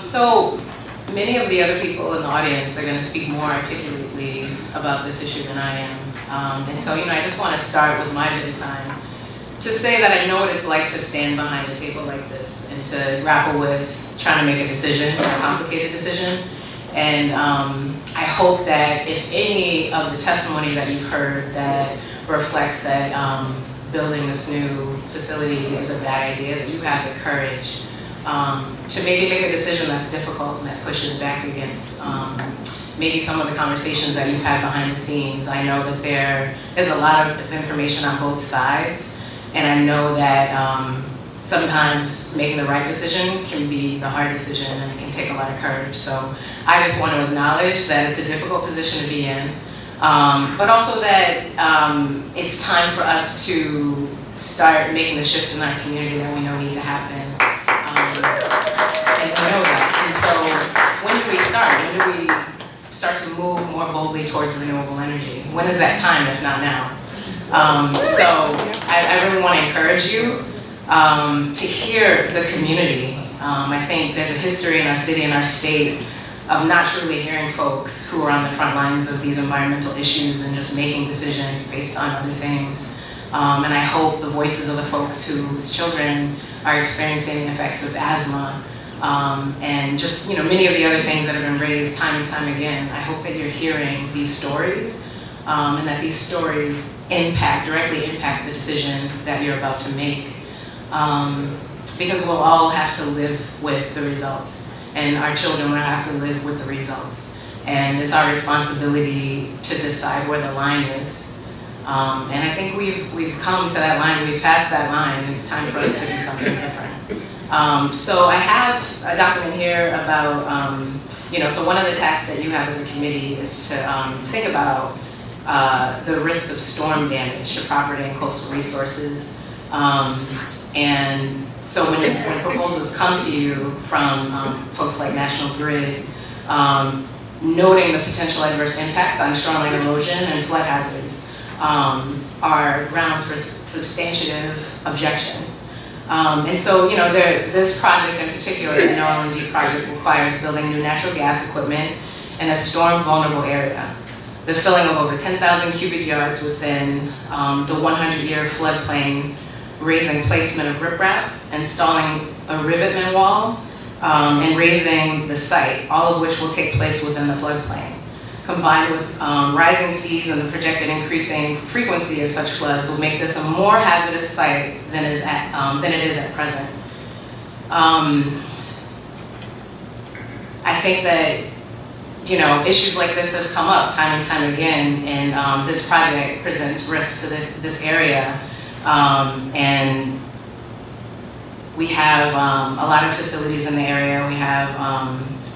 So many of the other people in the audience are going to speak more articulately about this issue than I am. And so, I just want to start with my bit of time to say that I know what it's like to stand behind a table like this and to grapple with trying to make a decision, a complicated decision. And I hope that if any of the testimony that you've heard that reflects that building this new facility is a bad idea, that you have the courage to maybe make a decision that's difficult and that pushes back against maybe some of the conversations that you've had behind the scenes. I know that there is a lot of information on both sides, and I know that sometimes making the right decision can be the hard decision and it can take a lot of courage. So I just want to acknowledge that it's a difficult position to be in, but also that it's time for us to start making the shifts in our community that we know need to happen. And we know that. And so when do we start? When do we start to move more boldly towards renewable energy? When is that time, if not now? So I really want to encourage you to hear the community. I think there's a history in our city and our state of not truly hearing folks who are on the front lines of these environmental issues and just making decisions based on other things. And I hope the voices of the folks whose children are experiencing the effects of asthma and just many of the other things that have been raised time and time again, I hope that you're hearing these stories and that these stories directly impact the decision that you're about to make. Because we'll all have to live with the results, and our children will have to live with the results. And it's our responsibility to decide where the line is. And I think we've come to that line, we've passed that line, and it's time for us to do something different. So I have a document here about, so one of the tasks that you have as a committee is to think about the risks of storm damage to property and coastal resources. And so when proposals come to you from folks like National Grid, noting the potential adverse impacts on shoreline erosion and flood hazards are grounds for substantive objection. And so, this project in particular, the No LNG project, requires building new natural gas equipment in a storm vulnerable area, the filling of over 10,000 cubic yards within the 100-year floodplain, raising placement of riprap, installing a rivetman wall, and raising the site, all of which will take place within the floodplain. Combined with rising seas and the projected increasing frequency of such floods will make this a more hazardous site than it is at present. I think that issues like this have come up time and time again, and this project presents risks to this area. And we have a lot of facilities in the area. We have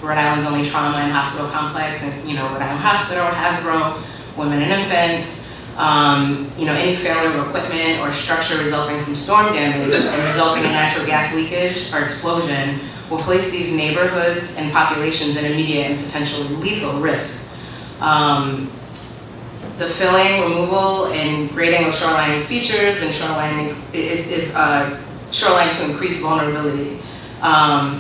Rhode Island's only trauma and hospital complex, and Rhode Island Hospital, Hasbro, Women and Infants. Any failure of equipment or structure resulting from storm damage and resulting in natural gas leakage or explosion will place these neighborhoods and populations in immediate and potentially lethal risk. The filling, removal, and grading of shoreline features and shoreline is shoreline to increase vulnerability.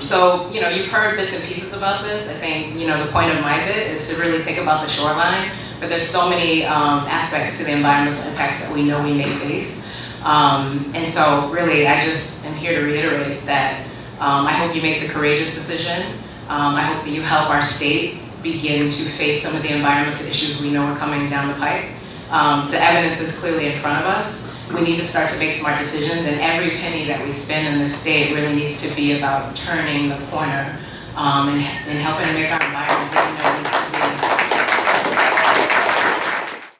So, you've heard bits and pieces about this. I think, the point of my bit is to really think about the shoreline, but there's so many aspects to the environmental impacts that we know we may face. And so, really, I just am here to reiterate that I hope you make the courageous decision. I hope that you help our state begin to face some of the environmental issues we know are coming down the pipe. The evidence is clearly in front of us. We need to start to make smart decisions, and every penny that we spend in the state really needs to be about turning the corner and helping to make our environment